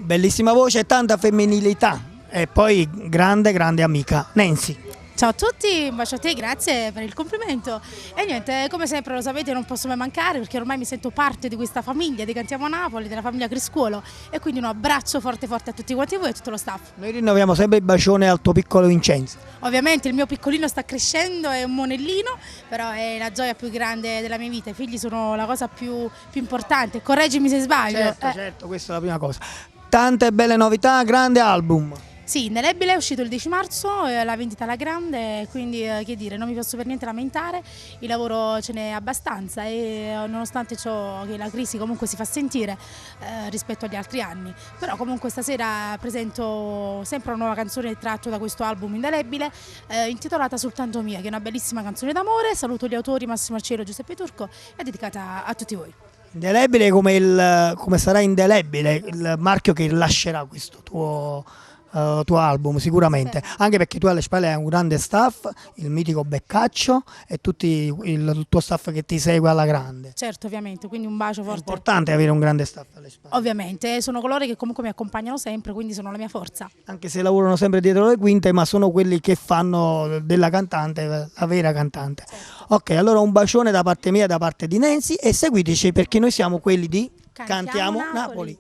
bellissima voce, tanta femminilità e poi grande amica. Nancy. Ciao a tutti, un bacio a te, grazie per il complimento. E niente, come sempre lo sapete, non posso mai mancare perché ormai mi sento parte di questa famiglia di Cantiamo Napoli, della famiglia Criscuolo, e quindi un abbraccio forte a tutti quanti voi e a tutto lo staff. Noi rinnoviamo sempre il bacione al tuo piccolo Vincenzo. Ovviamente il mio piccolino sta crescendo, è un monellino, però è la gioia più grande della mia vita. I figli sono la cosa più importante, correggimi se sbaglio. Certo, questa è la prima cosa. Tante belle novità, grande album. Sì, Indelebile è uscito il 10 marzo, la vendita alla grande, quindi che dire, non mi posso per niente lamentare, il lavoro ce n'è abbastanza e nonostante ciò che la crisi comunque si fa sentire rispetto agli altri anni, però comunque stasera presento sempre una nuova canzone tratto da questo album Indelebile intitolata Soltanto Mia, che è una bellissima canzone d'amore. Saluto gli autori Massimo Arciero e Giuseppe Turco, è dedicata a tutti voi. Indelebile come sarà indelebile il marchio che rilascerà questo tuo album sicuramente, sì. Anche perché tu alle spalle hai un grande staff, il mitico Beccaccio e il tuo staff che ti segue alla grande. Certo, ovviamente, quindi un bacio forte. È importante avere un grande staff alle spalle. Ovviamente, sono coloro che comunque mi accompagnano sempre, quindi sono la mia forza. Anche se lavorano sempre dietro le quinte, ma sono quelli che fanno della cantante la vera cantante. Certo. Ok, allora un bacione da parte mia e da parte di Nancy e seguiteci perché noi siamo quelli di Cantiamo Napoli.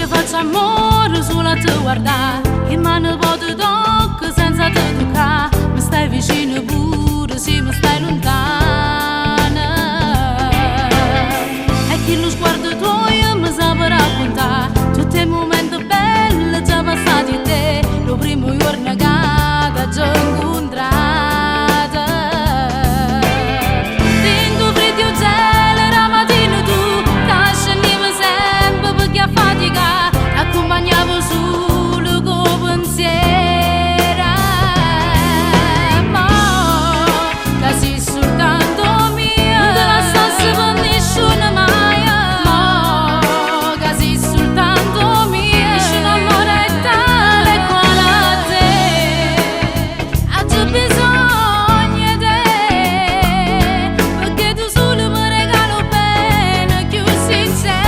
Faccio amore solo a te guardare, in mano pote tocco senza te toccare, mi stai vicino pure se mi stai lontana. E che lo sguardo tuo mi sa raccontare tutti i momenti belli già passati te, lo primo giorno che ti ho incontrata. Tengo freddo e gelo la mattina tu, ti scendevi sempre perché a fatica accompagnavo solo con pensiero, ma che sei soltanto mia, non te lasciassi per nessuno mai, ma che sei soltanto mia, nessun amore è tale quale a te, ho bisogno di te, perché tu solo mi regalo bene più sincera.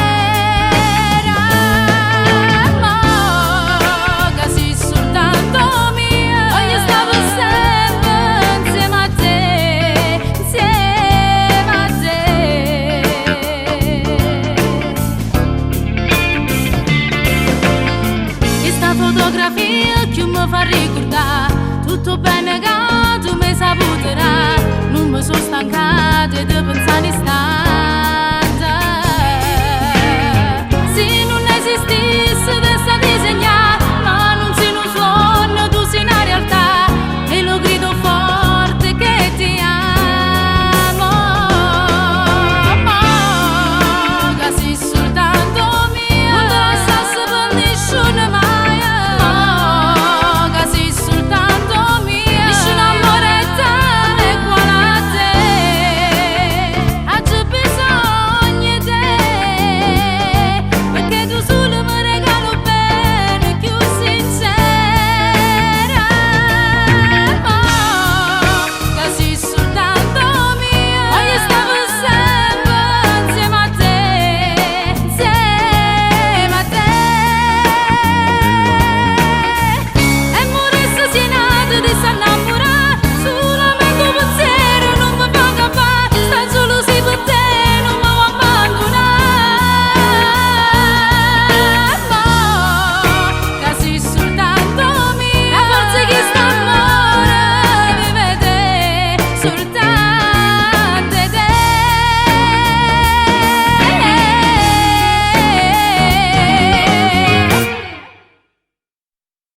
Fotografia che mi fa ricordare tutto bene che tu mi saputerà, non mi sono stancata di pensare